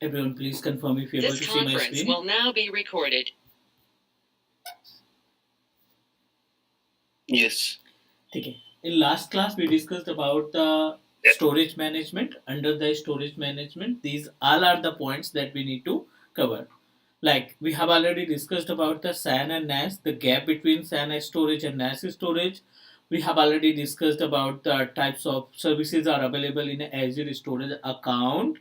Everyone, please confirm if you're able to see my screen. This conference will now be recorded. Yes. Okay. In last class, we discussed about the storage management. Under the storage management, these all are the points that we need to cover. Like we have already discussed about the SAN and NAS, the gap between SAN storage and NAS storage. We have already discussed about the types of services are available in an Azure storage account.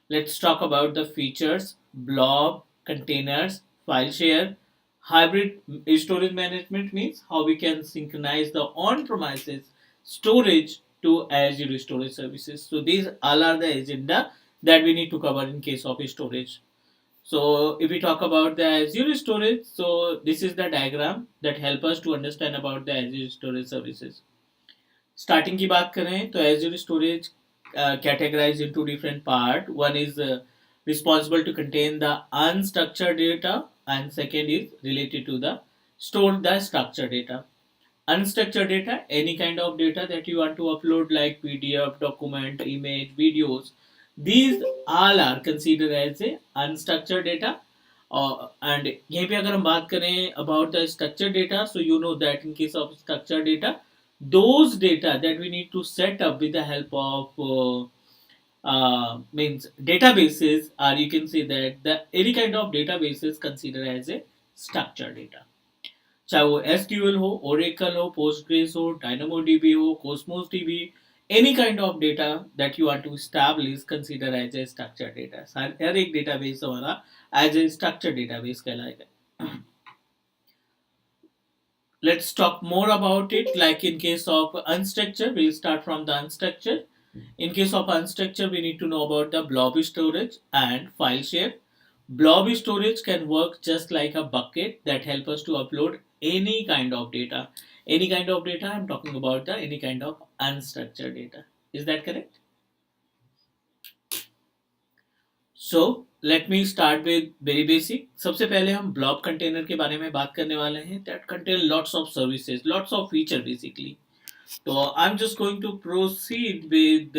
Let's talk about the features, blob, containers, file share. Hybrid storage management means how we can synchronize the on-premises storage to Azure storage services. So these all are the agenda that we need to cover in case of storage. So if we talk about the Azure storage, so this is the diagram that help us to understand about the Azure storage services. Starting की बात करें तो Azure storage categorized into different part. One is responsible to contain the unstructured data, and second is related to the store the structured data. Unstructured data, any kind of data that you want to upload like PDF, document, image, videos, these all are considered as a unstructured data. And यहाँ पे अगर हम बात करें about the structured data, so you know that in case of structured data, those data that we need to set up with the help of means databases, or you can say that the any kind of databases considered as a structured data. चाहे वो SQL हो, Oracle हो, Postgres हो, DynamoDB हो, Cosmos DB, any kind of data that you want to establish consider as a structured data. हर एक database हमारा as a structured database कहलाएगा. Let's talk more about it. Like in case of unstructured, we'll start from the unstructured. In case of unstructured, we need to know about the blob storage and file share. Blob storage can work just like a bucket that help us to upload any kind of data. Any kind of data, I'm talking about the any kind of unstructured data. Is that correct? So let me start with very basic. सबसे पहले हम blob container के बारे में बात करने वाले हैं. That contain lots of services, lots of feature basically. So I'm just going to proceed with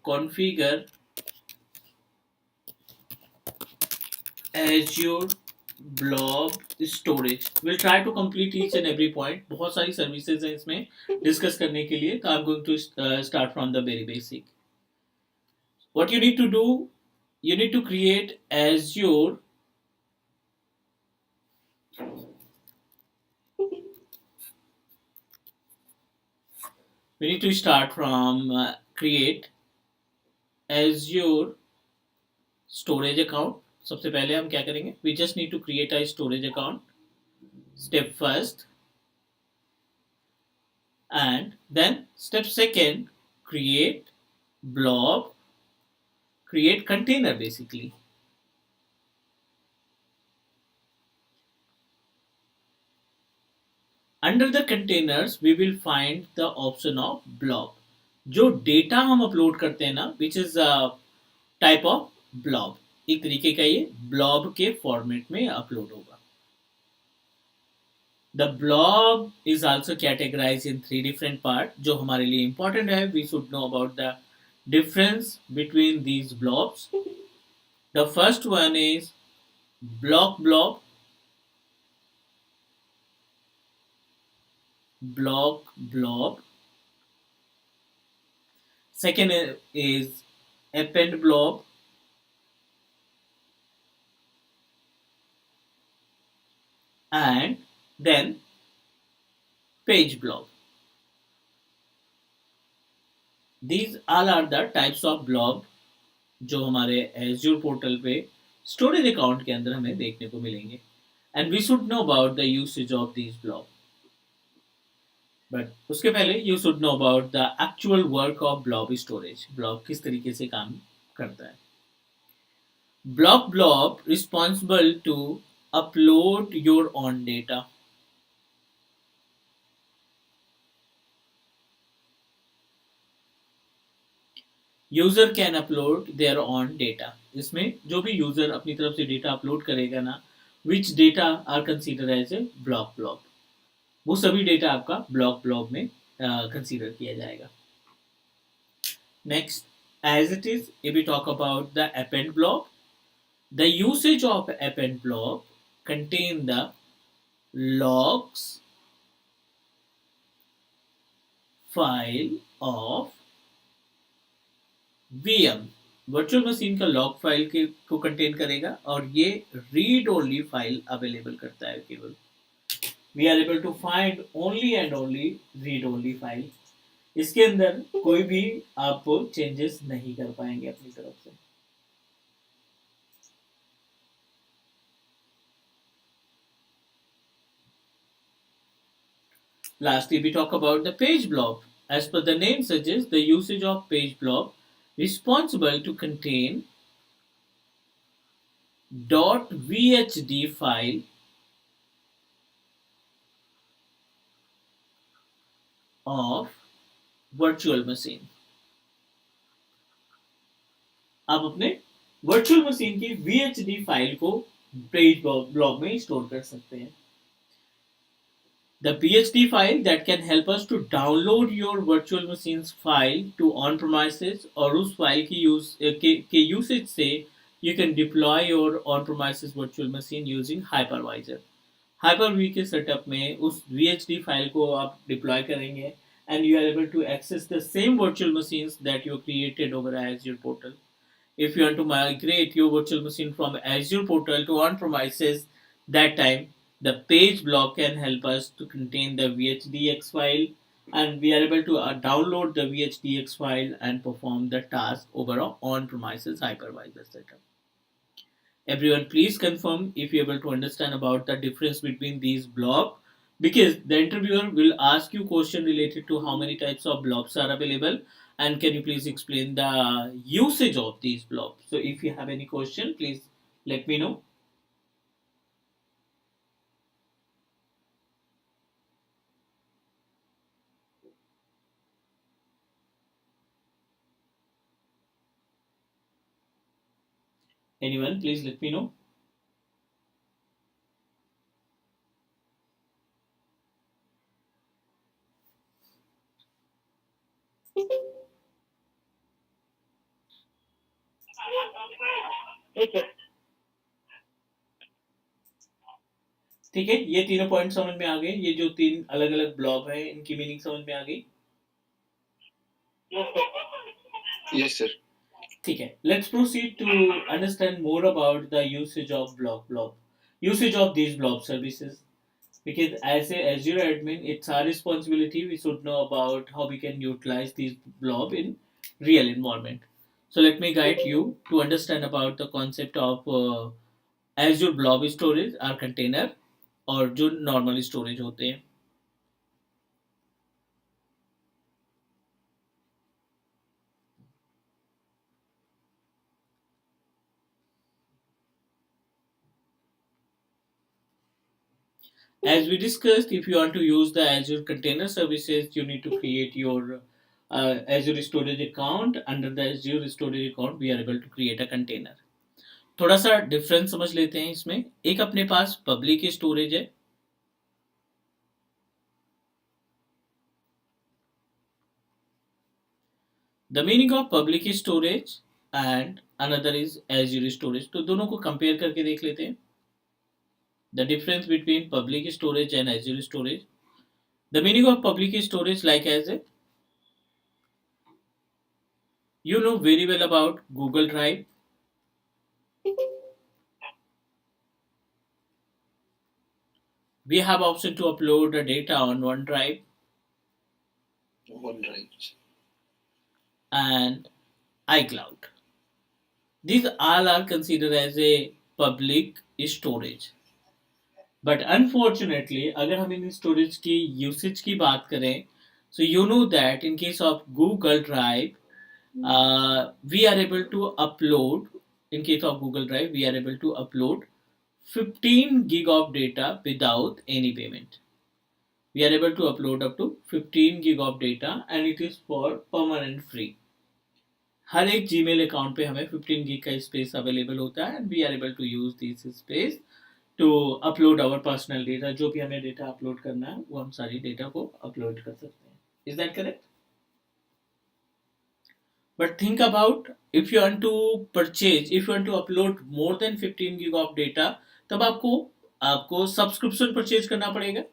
configure Azure blob storage. We'll try to complete each and every point. बहुत सारी services हैं इसमें discuss करने के लिए. तो I'm going to start from the very basic. What you need to do, you need to create Azure we need to start from create Azure storage account. सबसे पहले हम क्या करेंगे? We just need to create a storage account. Step first, and then step second, create blob, create container basically. Under the containers, we will find the option of blob. जो data हम upload करते हैं ना, which is a type of blob. एक तरीके का ये blob के फॉर्मेट में अपलोड होगा. The blob is also categorized in 3 different parts. जो हमारे लिए important है, we should know about the difference between these blobs. The first one is block blob, block blob. Second is append blob. And then page blob. These all are the types of blob जो हमारे Azure portal पे storage account के अंदर हमें देखने को मिलेंगे. And we should know about the usage of this blob. But उसके पहले you should know about the actual work of blob storage. Blob किस तरीके से काम करता है. blob responsible to upload your own data. User can upload their own data. इसमें जो भी यूजर अपनी तरफ से डेटा अपलोड करेगा ना, which data are consider as a block blob, वो सभी डेटा आपका ब्लॉक ब्लॉब में कंसिडर किया जाएगा. Next, as it is, if we talk about the append blob, the usage of append blob contain the logs file of VM. Virtual machine का log file के को contain करेगा और ये रीड ओनली फाइल अवेलेबल करता है केवल. We are able to find only and only read only file. इसके अंदर कोई भी आप चेंजेस नहीं कर पाएंगे अपनी तरफ से. Lastly, we talk about the page blob. As per the name suggests, the usage of page blob responsible to contain .vhd file of virtual machine. आप अपने वर्चुअल मशीन की VHD फाइल को पेज ब्लॉग में store कर सकते हैं. The PHD file that can help us to download your virtual machines file to on-premises और उस फाइल की के usage से you can deploy your on-premises virtual machine using hypervisor. Hyper-V के setup में उस VHD फाइल को आप deploy करेंगे and you are able to access the same virtual machines that you created over Azure portal. If you want to migrate your virtual machine from Azure portal to on-premises, that time the page block can help us to contain the VHDX file and we are able to download the VHDX file and perform the task over our on-premises hypervisor setup. Everyone please confirm if you're able to understand about the difference between these blobs, because the interviewer will ask you question related to how many types of blobs are available and can you please explain the usage of these blobs. So if you have any question, please let me know. Anyone, please let me know. ठीक है, ये तीनों point समझ में आ गए. ये जो तीन अलग अलग ब्लॉक है इनकी मीनिंग समझ में आ गई. Yes, sir. ठीक है, let's proceed to understand more about the usage of usage of these blob services. Because as a Azure admin, it's our responsibility. We should know about how we can utilize these blob in real environment. So let me guide you to understand about the concept of Azure blob storage or container और जो normal storage होते हैं. As we discussed, if you want to use the Azure Container Services, you need to create your Azure Storage account. Under the Azure Storage account, we are able to create a container. थोड़ा सा difference समझ लेते हैं इसमें. एक अपने पास public storage है, the meaning of public storage and another is Azure storage. तो दोनों को कंपेयर करके देख लेते हैं. The difference between public storage and Azure storage. The meaning of public storage like as a, you know very well about Google Drive. We have option to upload the data on OneDrive and iCloud. These all are considered as a public storage. But unfortunately, अगर हम इन storage की usage की बात करें, so you know that in case of Google Drive, we are able to upload, in case of Google Drive, we are able to upload 15 gig of data without any payment. We are able to upload up to 15 gig of data and it is for permanent free. हर एक Gmail account पे हमें 15 gig का space available होता है and we are able to use this space to upload our personal data. जो भी हमें data upload करना है वो हम सारी डेटा को अपलोड कर सकते हैं. Is that correct? But think about, if you want to purchase, if you want to upload more than 15 gig of data, तब आपको आपको सब्सक्रिप्शन परचेज करना पड़ेगा.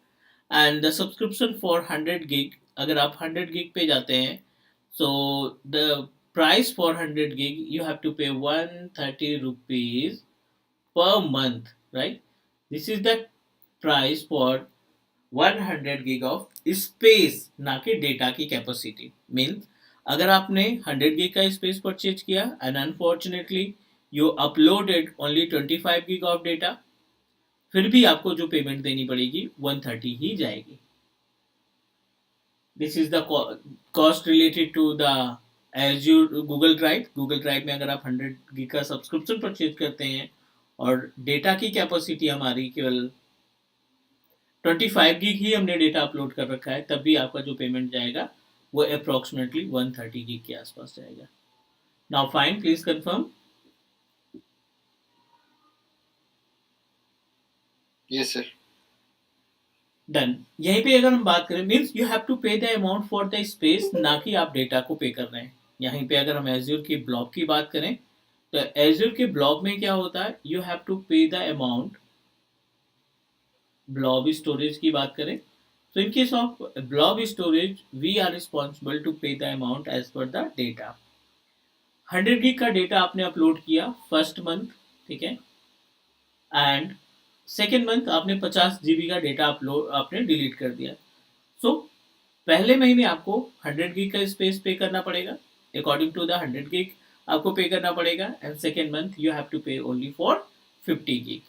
And the subscription for 100 gig, अगर आप 100 gig पे जाते हैं, so the price for 100 gig you have to pay 130 rupees per month, right? This is the price for 100 gig of space, ना कि डेटा की कैपेसिटी. मीन्स अगर आपने 100 gig का स्पेस परचेज किया and unfortunately you uploaded only 25 gig of data, फिर भी आपको जो पेमेंट देनी पड़ेगी 130 ही जाएगी. This is the cost related to the Azure Google drive. Google drive में अगर आप 100 gig का सब्सक्रिप्शन परचेज करते हैं और डेटा की कैपेसिटी हमारी केवल 25 gig ही हमने डेटा अपलोड कर रखा है, तब भी आपका जो पेमेंट जाएगा वो अप्रोक्सीमेटली 130 gig के आसपास जाएगा. Now fine, please confirm. Yes sir. Done. यहीं पे अगर हम बात करें, means you have to pay the amount for the space, ना कि आप डेटा को पे कर रहे हैं. यहीं पे अगर हम एज्योर की ब्लॉक की बात करें, तो एज्योर के ब्लॉक में क्या होता है, you have to pay the amount. Blob storage की बात करें, so in case of blob storage we are responsible to pay the amount as per the data. 100 gig का डेटा आपने अपलोड किया फर्स्ट मंथ, ठीक है, एंड सेकेंड मंथ आपने 50 GB का डेटा अपलोड आपने डिलीट कर दिया. सो पहले महीने आपको 100 gig का स्पेस पे करना पड़ेगा, अकॉर्डिंग टू द 100 gig आपको पे करना पड़ेगा. And second month you have to pay only for 50 gig.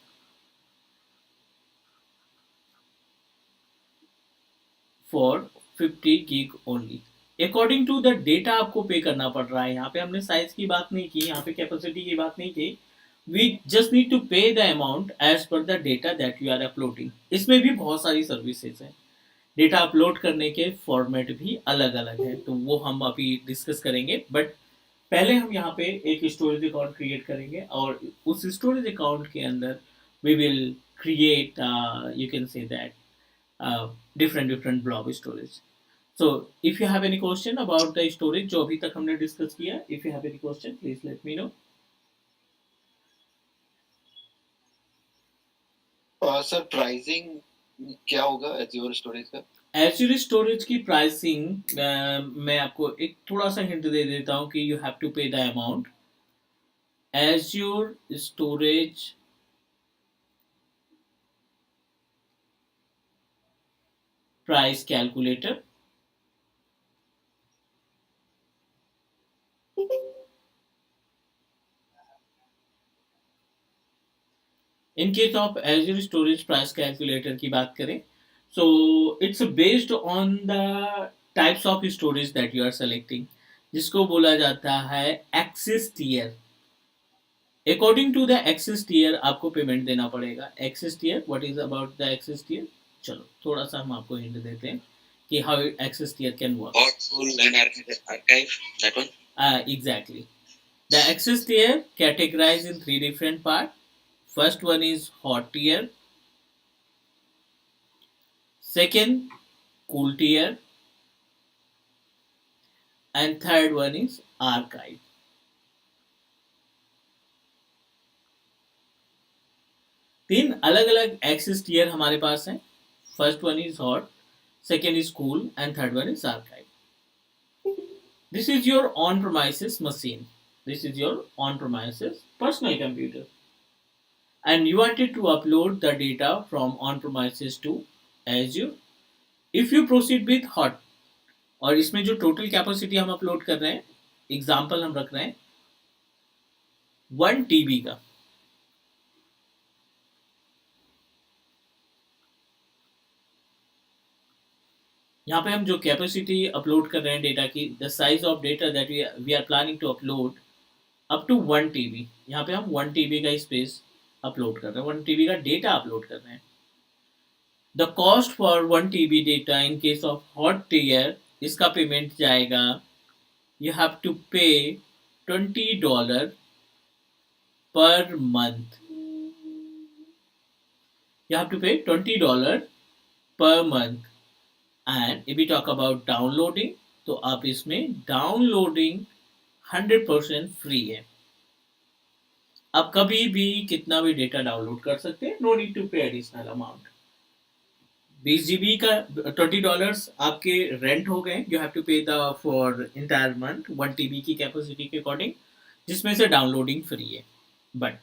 For 50 gig ओनली. अकॉर्डिंग टू द डेटा आपको पे करना पड़ रहा है. यहाँ पे हमने साइज की बात नहीं की, यहाँ पे कैपेसिटी की बात नहीं की. We just need to pay the amount as per the data that you are uploading. इसमें भी बहुत सारी सर्विसेज हैं. डेटा अपलोड करने के फॉर्मेट भी अलग अलग है, तो वो हम अभी डिस्कस करेंगे. बट पहले हम यहाँ पे एक स्टोरेज अकाउंट क्रिएट करेंगे, और उस स्टोरेज अकाउंट के अंदर we will create, you can say that, different blob storage. So if you have any question about the storage जो अभी तक हमने डिस्कस किया, if you have any question please let me know. Sir pricing क्या होगा azure storage का? Azure storage की pricing मैं आपको एक थोड़ा सा हिंट दे देता हूँ कि you have to pay the amount. Azure storage price calculator. In case of Azure storage price calculator की बात करें, so it's based on the types of storage that you are selecting, जिसको बोला जाता है access tier. According to the access tier आपको payment देना पड़ेगा. Access tier, what is about the access tier? चलो थोड़ा सा हम आपको हिंट देते हैं कि how access tier can work. Exactly. The access tier categorized in three different parts. First one is hot tier, second cool tier, and third one is archive. तीन अलग अलग एक्सेस टियर हमारे पास हैं. First one is hot, second is cool, and third one is archive. This is your on-premises machine. This is your on-premises personal computer. And you wanted to upload the data from on-premises to Azure. If you proceed with hot, और इसमें जो total capacity हम upload कर रहे हैं, example हम रख रहे हैं 1 TB का. यहाँ पे हम जो कैपेसिटी अपलोड कर रहे हैं डेटा की, the size of data that we are planning to upload up to 1 TB. यहाँ पे हम 1 TB का स्पेस अपलोड कर रहे हैं, 1 TB का डेटा अपलोड कर रहे हैं. The cost for 1 TB data in case of hot tier, इसका पेमेंट जाएगा, you have to pay $20 per month. You have to pay $20 per month. And if we talk about downloading, तो आप इसमें downloading 100% free है. आप कभी भी कितना भी डेटा डाउनलोड कर सकते हैं. No need to pay additional amount. 20 GB का $20 आपके रेंट हो गए. You have to pay the for entire month 1 TB की कैपेसिटी के अकॉर्डिंग, जिसमें से डाउनलोडिंग फ्री है. But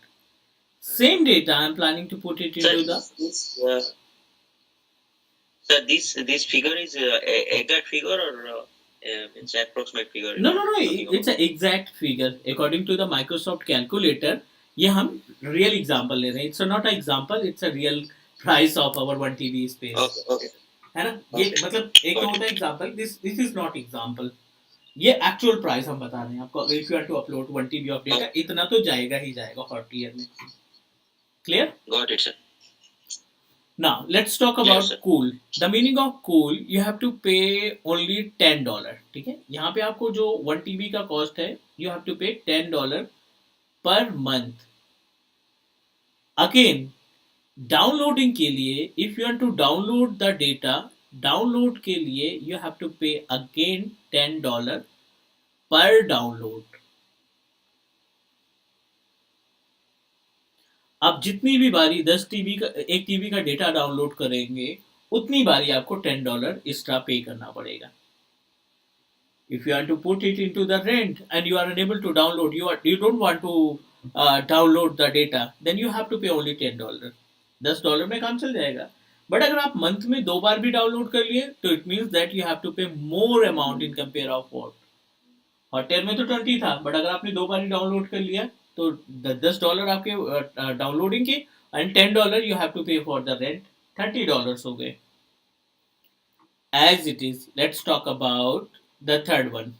same data I am planning to put it Sir, into the. this figure is exact figure or it's approximate figure? No, no, no. It's an exact figure according to the Microsoft calculator. ये हम real example ले रहे हैं. It's not an example. It's a real price of our 1 TB space. Okay, okay. है ना. ये मतलब एक तो होता है example. This is not example. ये actual price हम बता रहे हैं आपको. If you want to upload 1 TB of data, इतना तो जाएगा ही जाएगा hot tier में. Clear? Got it, sir. Now let's talk about Yes, sir. cool. The meaning of cool, you have to pay only $10. ठीक है. यहाँ पे आपको जो 1 TB का कॉस्ट है, you have to pay $10 per month. Again downloading के लिए, if you want to download the data, download के लिए you have to pay again $10 per download. आप जितनी भी बारी 10 TB का 1 TB का डेटा डाउनलोड करेंगे, उतनी बारी आपको $10 एक्स्ट्रा पे करना पड़ेगा. If you want to put it into the rent and you are unable to download, you don't want to download the data, then you have to pay only $10. $10 में काम चल जाएगा. बट अगर आप मंथ में 2 बार भी डाउनलोड कर लिए, तो it means that you have to pay more amount in compare of what. Hotel में तो 20 था, बट अगर आपने 2 बार ही डाउनलोड कर लिया, तो $10 आपके डाउनलोडिंग के, एंड $10 यू हैव टू पे फॉर द रेंट. $30 हो गए. As it is, let's talk about the third one.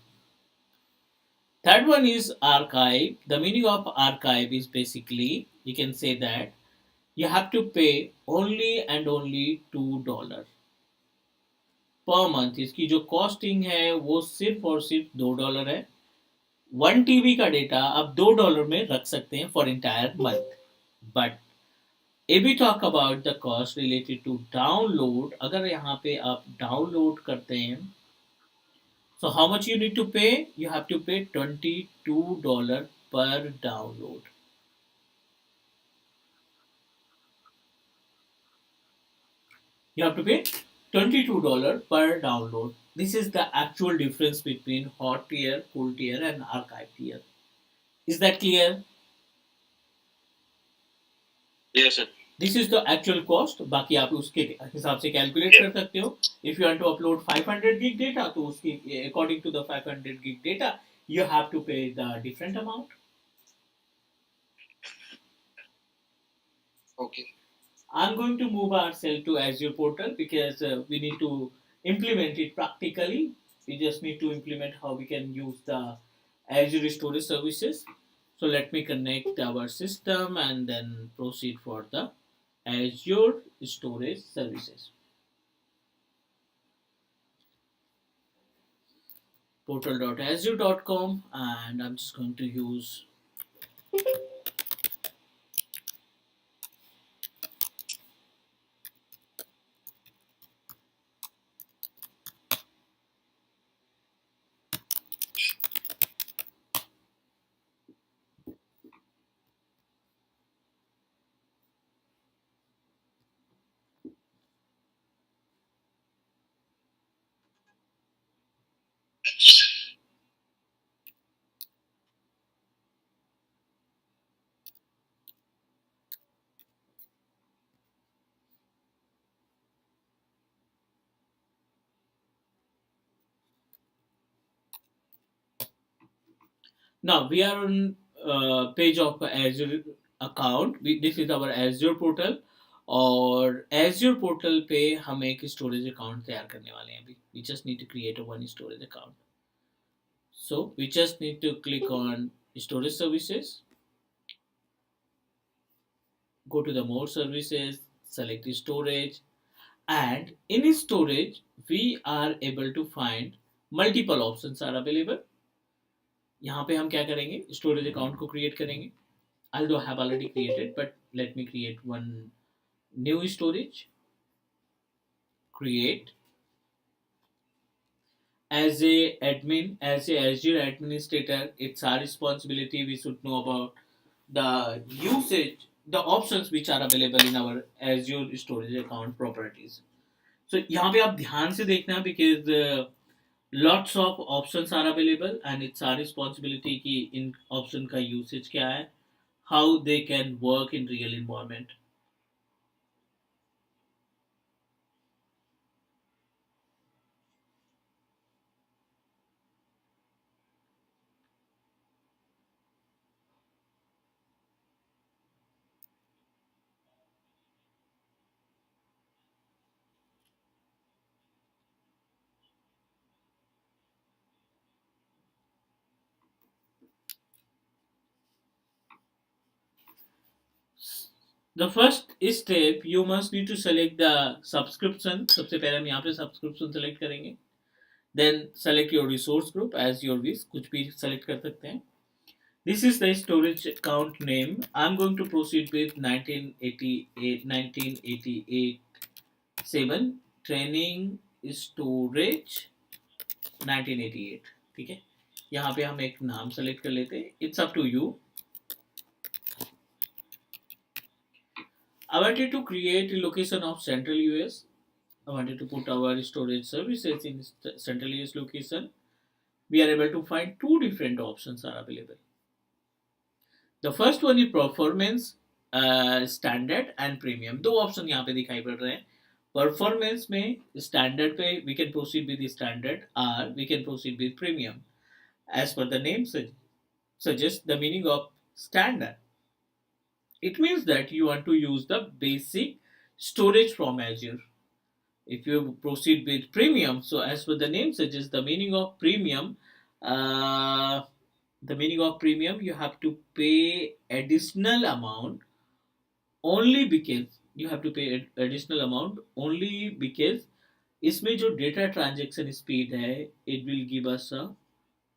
Third one is archive. The meaning of archive is basically, you can say that you have to pay only and only $2 per month. इसकी जो costing है वो सिर्फ और सिर्फ $2 है. 1 TB का data आप $2 में रख सकते हैं for entire month. But if we talk about the cost related to download, अगर यहाँ पे आप डाउनलोड करते हैं, so how much you need to pay? You have to pay $22 per download. You have to pay $22 per download. This is the actual difference between hot tier, cool tier, and archive tier. Is that clear? Yes, sir. This is the actual cost. बाकी आप उसके हिसाब से calculate कर सकते हो. If you want to upload 500 gig data, तो उसकी according to the 500 gig data, you have to pay the different amount. Okay. I'm going to move ourselves to Azure portal because we need to implement it practically. We just need to implement how we can use the Azure storage services. So let me connect our system and then proceed for the Azure storage services. Portal.azure.com, and I'm just going to use now we are on page of Azure account. This is our Azure portal, और Azure portal पे हम एक storage account तैयार करने वाले हैं अभी. We just need to create a one storage account. So we just need to click on storage services, go to the more services, select storage, and in storage we are able to find multiple options are available. यहाँ पे हम क्या करेंगे, storage account को create करेंगे. Although I have already created, but let me create one New storage, create. As a admin, as a Azure administrator, it's our responsibility. We should know about the usage, the options which are available in our Azure storage account properties. So यहाँ पे आप ध्यान से देखना, because lots of options are available and it's our responsibility कि इन option का usage क्या है, how they can work in real environment. The first step, you must need to select the subscription. सबसे पहले हम यहाँ पे subscription select करेंगे. Then select your resource group as your wish. कुछ भी select कर सकते हैं. This is the storage account name. I'm going to proceed with 1988 7 training storage 1988. ठीक है, यहाँ पे हम एक नाम सेलेक्ट कर लेते हैं. It's up to you. I wanted to create a location of Central US. I wanted to put our storage services in Central US location. We are able to find two different options are available. The first one is performance, standard and premium. दो option यहाँ पे दिखाई पड़ रहे हैं. Performance में standard पे we can proceed with the standard or we can proceed with premium. As per the name suggests the meaning of standard. It means that you want to use the basic storage from Azure. If you proceed with premium, so as per the name suggests the meaning of premium, uh, you have to pay additional amount only because you have to pay additional amount only because इसमें जो data transaction speed है, it will give us a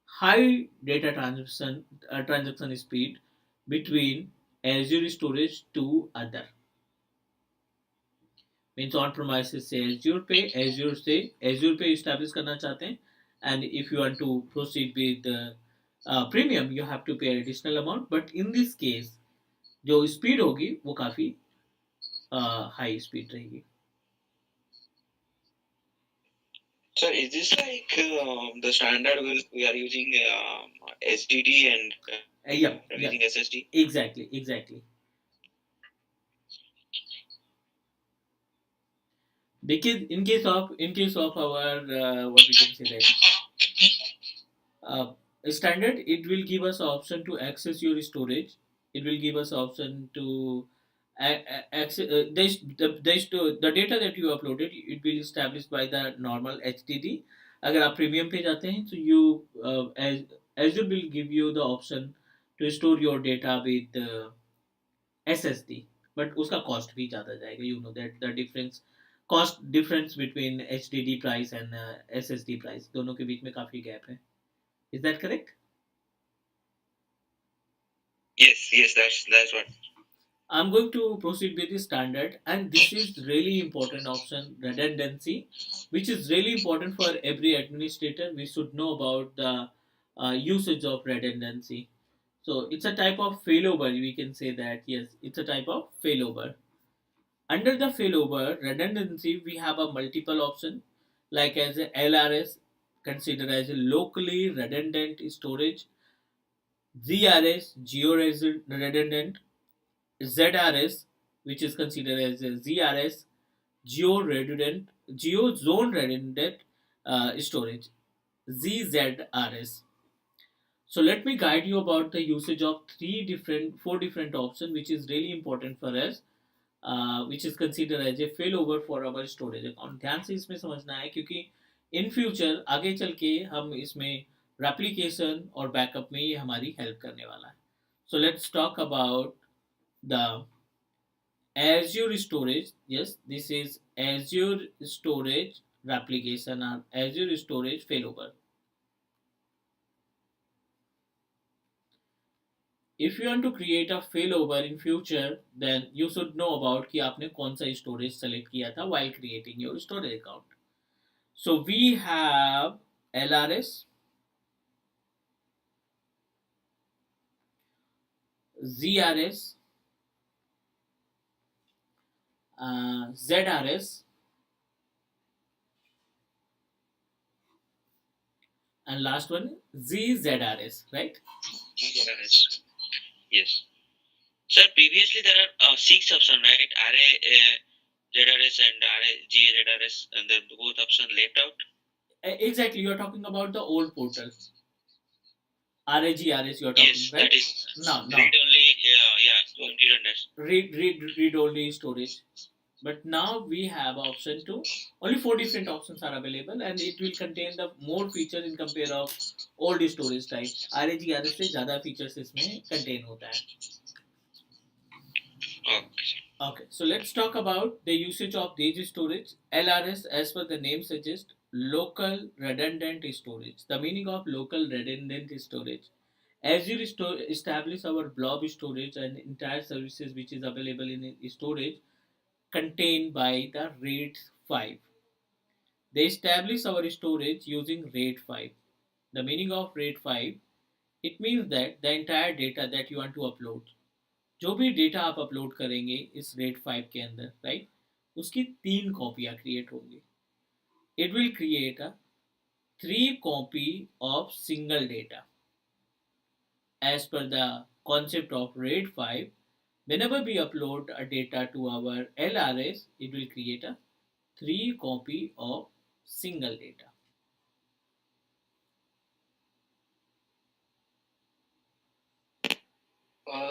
high data transaction speed between Azure storage to other. Means on premises से Azure पे establish करना चाहते हैं. And if you want to proceed with premium, you have to pay additional amount. But in this case जो speed होगी वो काफ़ी high speed रहेगी. Sir, is this like the standard we are using SDD and Yeah, using SSD? exactly. Because in case of our what we can say that uh, standard, it will give us option to access your storage. It will give us option to access the data that you uploaded. It will established by the normal HDD. अगर आप premium पे जाते हैं तो you as Azure will give you the option to store your data with SSD. But उसका cost भी ज़्यादा जाएगा. You know that the difference, cost difference between HDD price and SSD price, दोनों के बीच में काफ़ी गैप है. Is that correct? Yes, that's what. I'm going to proceed with the standard, and this is really important option, redundancy, which is really important for every administrator. We should know about the usage of redundancy. So it's a type of failover. We can say that yes, it's a type of failover. Under the failover redundancy, we have a multiple option, like as a LRS, considered as a locally redundant storage, ZRS, geo redundant, ZRS, which is considered as a ZRS, geo zone redundant storage, ZZRS. So let me guide you about the usage of four different options, which is really important for us, which is considered as a failover for our storage account. ध्यान से इसमें समझना है, क्योंकि in future आगे चल के हम इसमें रेप्लिकेशन और बैकअप में ये हमारी हेल्प करने वाला है. So let's talk about the Azure storage. Yes, this is Azure storage replication or Azure storage failover. If you want to create a failover in future, then you should know about कि आपने कौन सा storage select किया था while creating your storage account. So we have LRS, ZRS, ZRS, and last one ZZRS, right? Yes. Yes. Sir, previously there are six options, right? ZRS and GZRS, and then both options left out. Exactly, you're talking about the old portal. RAGRS you're talking, Yes, right? that is No. read only. Yeah, read and Read only storage. But now we have option to only four different options are available, and it will contain the more features in compare of old storage type. RAGRS से ज़्यादा features इसमें contain होता है. Okay. Okay, so let's talk about the usage of these storage. LRS, as per the name suggests, local redundant storage. The meaning of local redundant storage. Azure establish our blob storage and entire services which is available in storage contained by the RAID 5. They establish our storage using RAID 5. The meaning of RAID 5, it means that the entire data that you want to upload, जो भी data आप upload करेंगे इस rate 5 के अंदर, right, उसकी 3 कॉपियां create होंगी. It will create a 3 copy of single data as per the concept of RAID 5. Whenever we upload a data to our LRS, it will create a 3 copy of single data.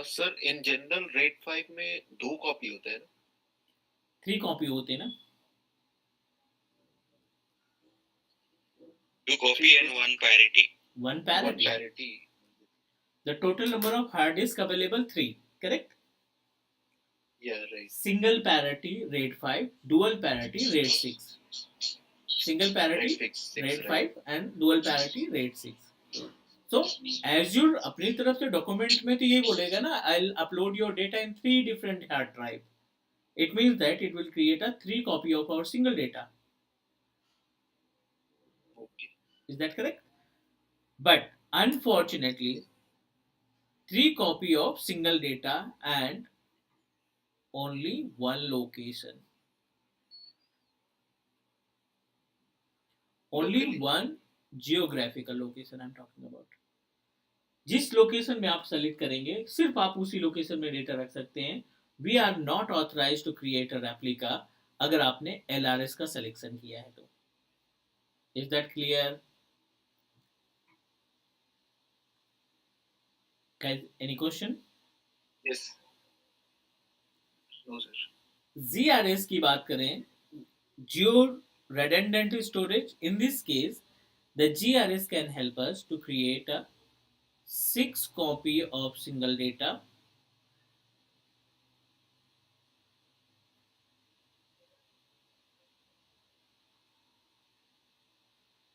Sir in general rate 5 में 2 copy होते हैं ना? 3 copy होते हैं ना? 2 copy and 1 parity. 1 parity. The total number of hard disk available 3, correct? Yeah, right. Single parity RAID 5, dual parity RAID 6. Single parity RAID 5 and dual parity RAID 6. So Azure अपनी तरफ से document में तो ये बोलेगा ना, I'll upload your data in 3 different hard drive. It means that it will create a 3 copy of our single data. Okay. Is that correct? But unfortunately, 3 copy of single data and only one location. Only one geographical location I'm talking about. जिस location में आप select करेंगे सिर्फ आप उसी location में data रख सकते हैं. We are not authorize to create a replica अगर आपने LRS का सिलेक्शन किया है तो. Is that clear? Any question? Yes. No sir. ZRS की बात करें, जियो redundant storage. In this case, the GRS can help us to create a 6 copy of single data.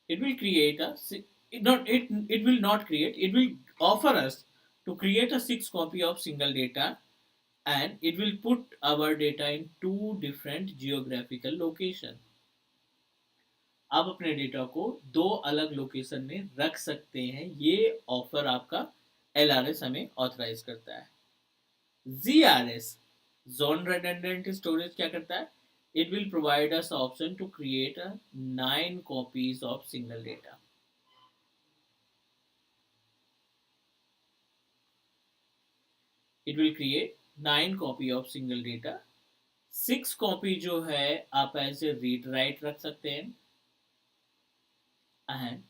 It will create a it will not create, it will offer us to create a 6 copy of single data, and it will put our data in 2 different geographical location. आप अपने data को 2 अलग location में रख सकते हैं. ये offer आपका LRS हमें ऑथराइज करता है. ZRS, Zone Redundant Storage, क्या करता है? It will provide us option to create a 9 copies of single data. It will create 9 copy of single data. 6 copy जो है आप ऐसे रीड राइट रख सकते हैं, एंड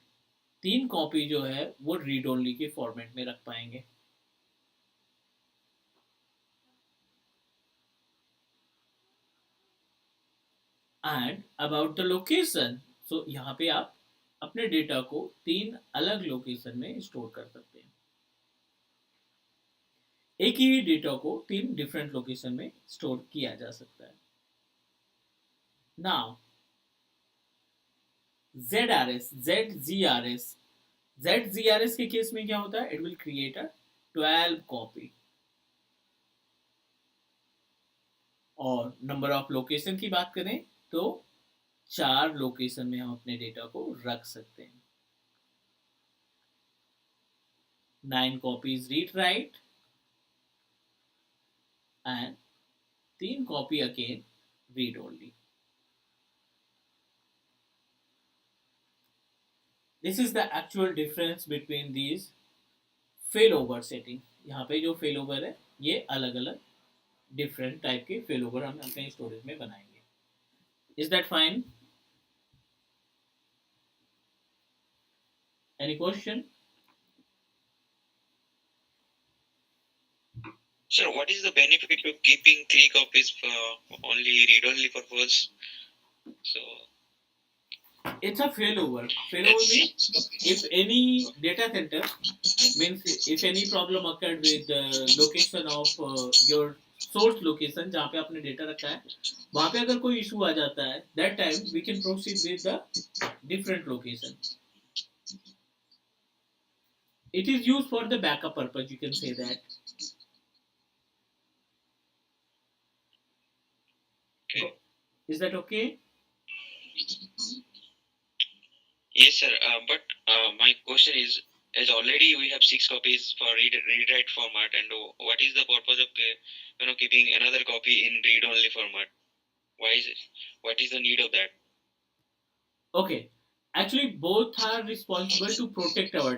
3 कॉपी जो है वो रीड ओनली के फॉर्मेट में रख पाएंगे. एंड अबाउट द लोकेशन, सो यहाँ पे आप अपने डेटा को 3 अलग लोकेशन में स्टोर कर सकते हैं. एक ही डेटा को 3 डिफरेंट लोकेशन में स्टोर किया जा सकता है. नाउ ZRS, ZZRS के केस में क्या होता है? It will create a 12 copy. और नंबर ऑफ लोकेशन की बात करें तो 4 लोकेशन में हम अपने डेटा को रख सकते हैं। 9 copies read write and 3 copy again read only. This is the actual difference between these failover setting. यहाँ पे जो failover है ये अलग अलग डिफरेंट टाइप के failover हम अपने स्टोरेज में बनाएंगे. Is that fine? Any question? Sir, what is the benefit of keeping 3 copies for only read only purpose? So It's a failover. Failover means if any data center means if any problem occurred with the location of your source location जहाँ पे आपने data रखा है वहाँ पे अगर कोई issue आ जाता है that time we can proceed with the different location. It is used for the backup purpose, you can say that. okay. Is that okay? Yes, sir. But my question is, as already we have 6 copies for read write format, and what is the purpose of keeping another copy in read only format? Why is it? What is the need of that? Okay. Actually, both are responsible to protect our